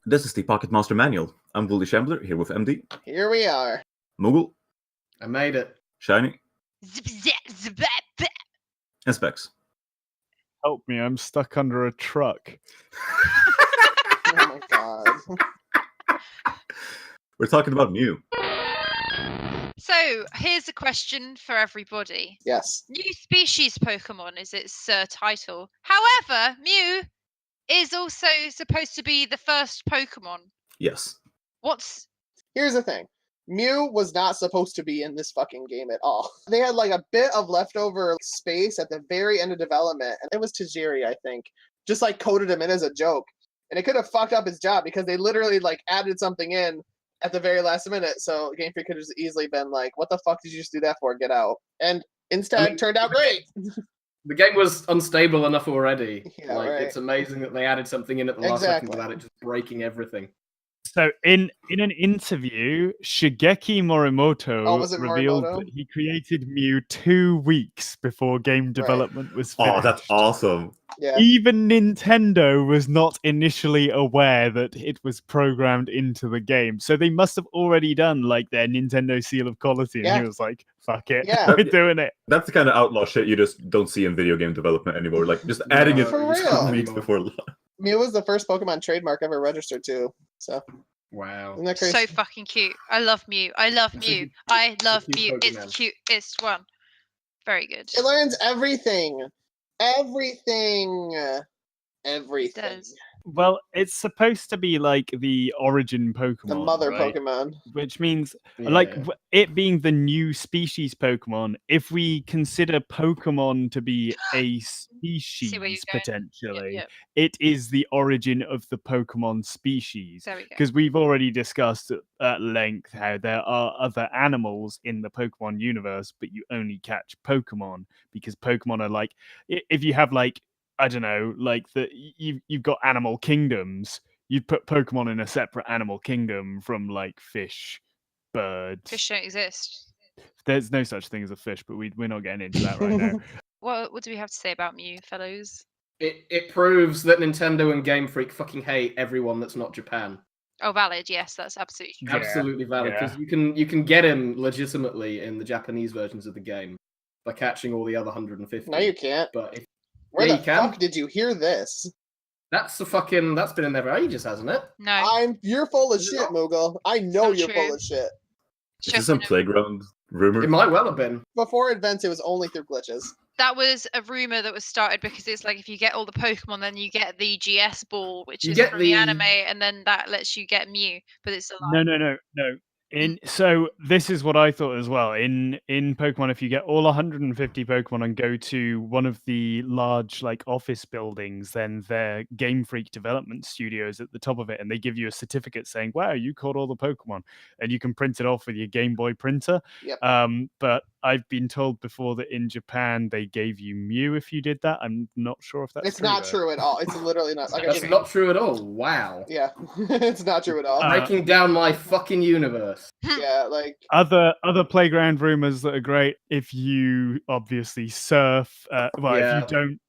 This is the Pocket Monster Manual. I'm Wooly Shambler, here with MD. Here we are. Moogle. I made it. Shiny. Zip. And Specs. Help me, I'm stuck under a truck. Oh my god. We're talking about Mew. So, here's a question for everybody. Yes. New species Pokemon is its title. However, Mew is also supposed to be the first Pokemon. Yes. Here's the thing. Mew was not supposed to be in this fucking game at all. They had like a bit of leftover space at the very end of development, and it was Tajiri, I think, just like coded him in as a joke. And it could have fucked up his job because they literally like added something in at the very last minute. So Game Freak could have easily been like, what the fuck did you just do that for? Get out. And instead, turned out great. The game was unstable enough already. Yeah, like right. It's amazing that they added something in at the last second without it just breaking everything. So in an interview, Shigeki Morimoto was it revealed Morimoto? that he created Mew 2 weeks before game development was finished. Oh, that's awesome. Yeah. Even Nintendo was not initially aware that it was programmed into the game. So they must have already done like their Nintendo seal of quality. And Yeah. he was like, fuck it, Yeah. we're doing it. That's the kind of outlaw shit you just don't see in video game development anymore. Like, just adding it For just real. weeks before launch. Mew was the first Pokemon trademark ever registered too. So, Wow. isn't that crazy? So fucking cute. I love Mew. I love It's a Mew. cute- I love cute Mew. It's the Pokemon. cutest one. Very good. It learns everything. Everything. Everything. does. Well, it's supposed to be like the origin Pokemon. The mother right? Pokemon. Which means Yeah. like it being the new species Pokemon, if we consider Pokemon to be a species where you're going. potentially, Yep. it is the origin of the Pokemon species. There we go. Because we've already discussed at length how there are other animals in the Pokemon universe, but you only catch Pokemon because Pokemon are like, if you have like, I don't know, like you've got animal kingdoms. You'd put Pokemon in a separate animal kingdom from like fish, birds. Fish don't exist. There's no such thing as a fish, but we're not getting into that right now. What do we have to say about Mew, fellows? It proves that Nintendo and Game Freak fucking hate everyone that's not Japan. Oh, valid. Yes, that's absolutely true. Yeah, Absolutely valid, yeah. because you can get him legitimately in the Japanese versions of the game by catching all the other 150. No, you can't. But if Where Yeah, the you can. fuck did you hear this? that's been in there for ages, hasn't it? No. You're full of Is it shit, not? Moogle. I know Not you're true. full of shit. Is this some playground rumor? It might well have been. Before events, it was only through glitches. That was a rumor that was started because it's like if you get all the Pokemon, then you get the GS ball, which You is get from the the- anime, and then that lets you get Mew. But it's a lie. No. So this is what I thought as well. In Pokemon, if you get all 150 Pokemon and go to one of the large like office buildings, then their Game Freak development studios at the top of it, and they give you a certificate saying, "Wow, you caught all the Pokemon," and you can print it off with your Game Boy printer. Yep. But I've been told before that in Japan they gave you Mew if you did that. I'm not sure if that's It's not though. true at all. It's literally not. Like, That's not true at all. Wow. Yeah, it's not true at all. Breaking down my fucking universe. Yeah, like Other playground rumors that are great. If you obviously surf, Yeah.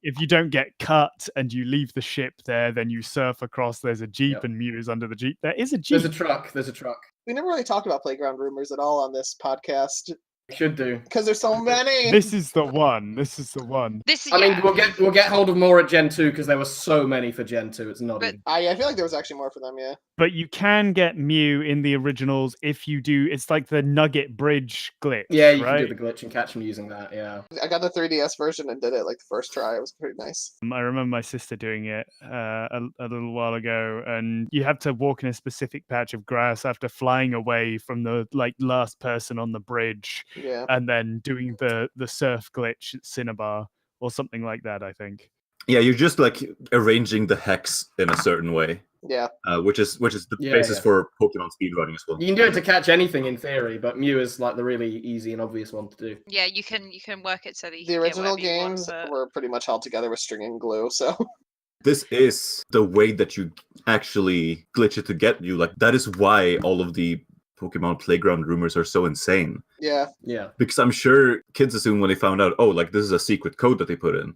if you don't get cut and you leave the ship there, then you surf across. There's a jeep Yep. and Mew is under the jeep. There is a jeep. There's a truck. we never really talked about playground rumors at all on this podcast Should do. because there's so many. This is the one. This is the one. This is I mean, yeah. we'll get hold of more at Gen 2 because there were so many for Gen 2. It's not But- even. I feel like there was actually more for them. Yeah. But you can get Mew in the originals if you do. It's like the Nugget Bridge glitch. Yeah, you right? can do the glitch and catch them using that. Yeah. I got the 3DS version and did it like the first try. It was pretty nice. I remember my sister doing it a little while ago, and you have to walk in a specific patch of grass after flying away from the like last person on the bridge, Yeah. and then doing the surf glitch at Cinnabar or something like that. I think. Yeah, you're just like arranging the hex in a certain way, Yeah. which is the Yeah, basis yeah. for Pokemon speedrunning as well. You can do it to catch anything in theory, but Mew is like the really easy and obvious one to do. Yeah, you can work it so that you The can original get whatever you want, games but- were pretty much held together with string and glue. So This is the way that you actually glitch it to get you. Like, that is why all of the Pokemon playground rumors are so insane. yeah, Yeah. Because I'm sure kids assume when they found out, oh, like this is a secret code that they put in.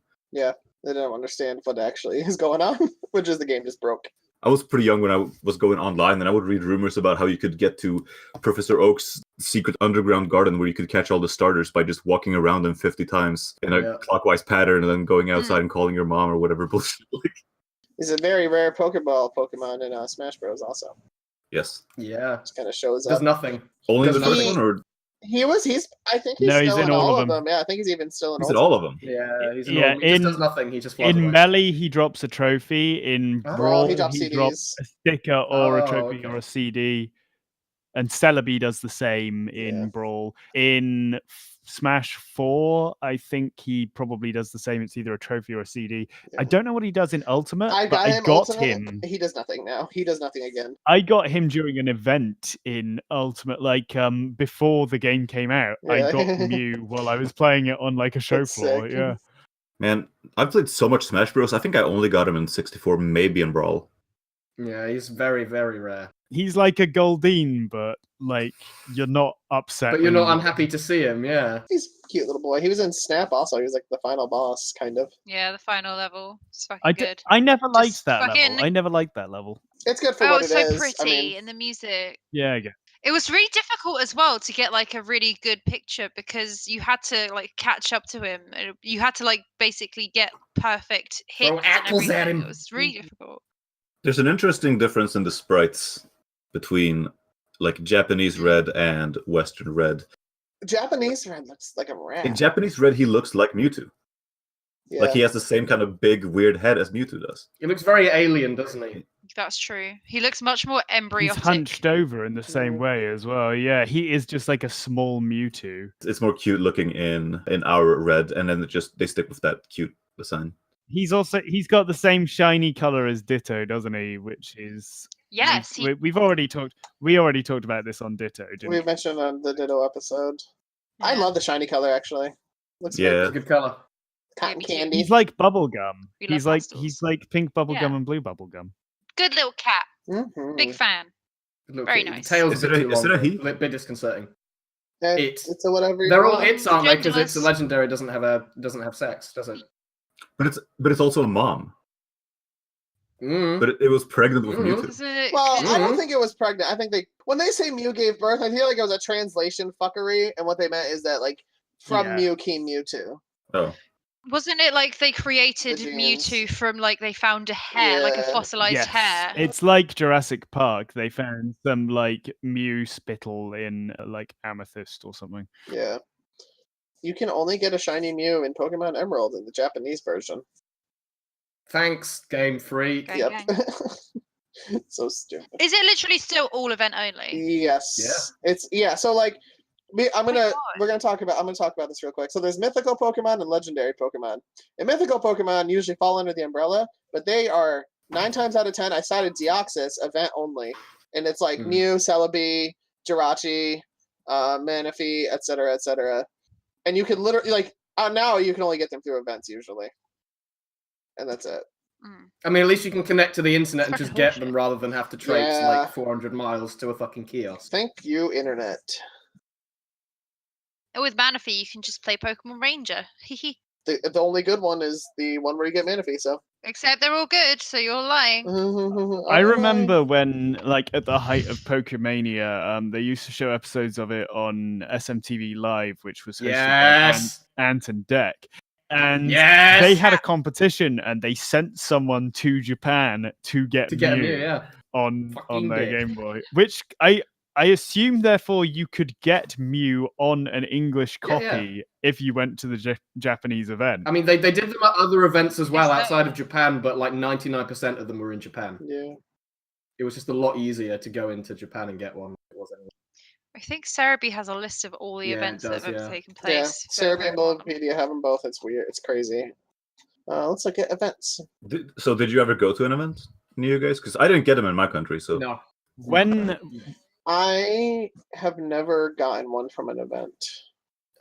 they don't understand what actually is going on, which is the game just broke. I was pretty young when I was going online, and I would read rumors about how you could get to Professor Oak's secret underground garden where you could catch all the starters by just walking around them 50 times in a clockwise pattern and then going outside and calling your mom or whatever bullshit. He's a very rare Pokemon in Smash Bros. Also. Yes. Yeah. Just kind of shows Does up. nothing. Only the Does first nothing. one, or I think he's No, still he's in all of them. Yeah, I think he's even still in he's all in all of them? Yeah, he's an Yeah, he just does nothing. He just flies In away. Melee, he drops a trophy. In Oh. Brawl, he drops CDs. drops a sticker or a Oh, trophy okay. or a CD. And Celebi does the same in Brawl. In Smash 4, I think he probably does the same. It's either a trophy or a CD. Yeah. I don't know what he does in Ultimate, I but I got Ultimate. him. He does nothing now. He does nothing again. I got him during an event in Ultimate, like before the game came out. Yeah. I got Mew while I was playing it on like a show That's floor. sick. Yeah. Man, I've played so much Smash Bros. I think I only got him in 64, maybe in Brawl. Yeah, he's very, very rare. He's like a Goldeen, but like you're not upset. But you're when not you- unhappy to see him, yeah. He's a cute little boy. He was in Snap also. He was like the final boss, kind of. Yeah, the final level. It's fucking good. I never liked Just that fucking- level. I never liked that level. It's good for Oh, what it's it so is. pretty, I mean, and the music. Yeah, I guess. It was really difficult as well to get like a really good picture because you had to like catch up to him. You had to like basically get perfect hits Throw and apples at everything. him. It was really difficult. There's an interesting difference in the sprites between like Japanese red and Western red. Japanese red looks like a rat. In Japanese red, he looks like Mewtwo. Yeah. Like he has the same kind of big, weird head as Mewtwo does. He looks very alien, doesn't he? That's true. He looks much more He's embryotic. hunched over in the same Mhm. way as well. Yeah, he is just like a small Mewtwo. It's more cute looking in our red, and then they stick with that cute design. He's got the same shiny color as Ditto, doesn't he? Which is Yes, we've already talked. We already talked about this on Ditto, didn't We we? mentioned on the Ditto episode. I Yeah. love the shiny color actually. Looks Yeah. It's a good colour. like cotton me too. candy. He's like bubblegum. We He's love like pastels. pink bubblegum Yeah. and blue bubblegum. Good little cat. Mhm. Big fan. Good little Very kid. nice. The tail's Is a it bit a- too is long. it a for he? A bit disconcerting. It's a whatever. They're you all want. its, aren't they? Because it's a Genderless. legendary. Doesn't have sex, does it? But it's also a mom. Mm. But it was pregnant with Mhm. Mewtwo. Isn't it Well, I don't Mhm. think it was pregnant. I think when they say Mew gave birth, I feel like it was a translation fuckery, and what they meant is that like from Yeah. Mew came Mewtwo. Oh. Wasn't it like they created The genes. Mewtwo from like they found a hair, like a Yeah. fossilized Yes, hair? it's like Jurassic Park. They found some like Mew spittle in like amethyst or something. Yeah. You can only get a shiny Mew in Pokemon Emerald in the Japanese version. Thanks, Game Freak. Gang, Yep. gang. So stupid. Is it literally still all event only? Yes. It's so like I'm my gonna God. talk about this real quick. So there's mythical Pokemon and legendary Pokemon. And mythical Pokemon usually fall under the umbrella, but they are 9 times out of 10. I cited Deoxys event only, and it's like Mhm. Mew, Celebi, Jirachi, Manaphy, etc. And you can literally now you can only get them through events usually, and that's it. Mm. I mean, at least you can connect to the internet and Fucking just get bullshit. them rather than have to traipse Yeah. like 400 miles to a fucking kiosk. Thank you, internet. And with Manaphy, you can just play Pokemon Ranger. Hehe. The only good one is the one where you get Manaphy. So Except they're all good, so you're lying. I remember when, like, at the height of Pokemania, they used to show episodes of it on SMTV Live, which was hosted Yes. by Ant and Deck. And Yes. they had a competition, and they sent someone to Japan to get To get Mew Mew, yeah. on Fucking their dick. Game Boy. Which I assume, therefore, you could get Mew on an English Yeah, yeah. copy if you went to the Japanese event. I mean, they did them at other events as well Is that- outside of Japan, but like 99% of them were in Japan. Yeah. It was just a lot easier to go into Japan and get one than it was anyway. I think Cerebi has a list of all the Yeah, it events does, that have ever yeah. taken Yeah, place. for Cerebi and Pokemon. Bulbapedia have them both. It's weird. It's crazy. Let's look at events. So did you ever go to an event near you guys? Because I didn't get them in my country. So No. When I have never gotten one from an event.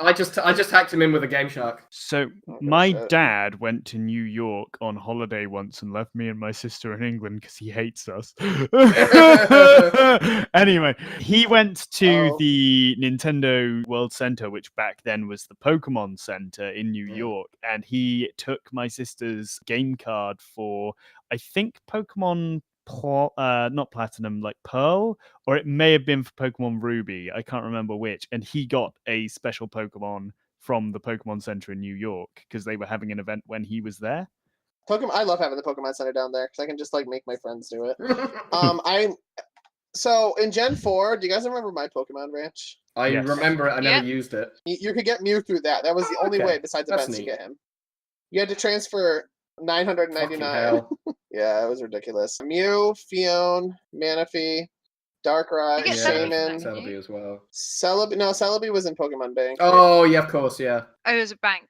I just hacked him in with a Game Shark. So Oh, my shit. dad went to New York on holiday once and left me and my sister in England because he hates us. Anyway, he went to Oh. the Nintendo World Center, which back then was the Pokemon Center in New York, and he took my sister's game card for, I think, Pokemon not Platinum, like Pearl, or it may have been for Pokemon Ruby. I can't remember which. And he got a special Pokemon from the Pokemon Center in New York because they were having an event when he was there. I love having the Pokemon Center down there because I can just like make my friends do it. So in Gen 4, do you guys remember my Pokemon Ranch? I Yes. remember it. I never used it. You could get Mew through that. That was the only way besides That's events to neat. get him. You had to transfer 999. Hell. Yeah, it was ridiculous. Mew, Fion, Manaphy, Darkrai, You get Shaman, Celebi as well. Celebi. No, Celebi was in Pokemon Bank. Oh yeah, of course, yeah. Oh, it was a bank.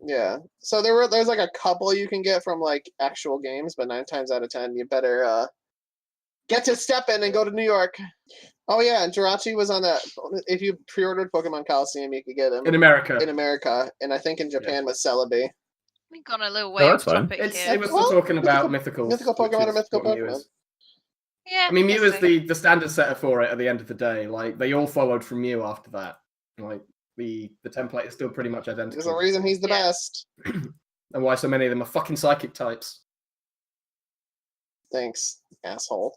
Yeah. So there's like a couple you can get from like actual games, but 9 times out of 10 you better get to step in and go to New York. Oh yeah, and Jirachi was on that. If you pre-ordered Pokemon Coliseum, you could get him In America. and I think in Japan with Celebi. We've gone a little way that's off fine. topic here. It was still talking about mythicals. Mythical Pokemon which or is mythical what Mew Pokemon. is. Yeah. I mean, Mew let's is see. the standard setter for it at the end of the day. Like, they all followed from Mew after that. Like, the template is still pretty much There's identical. a reason he's the Yeah. best. And why so many of them are fucking psychic types. Thanks, asshole.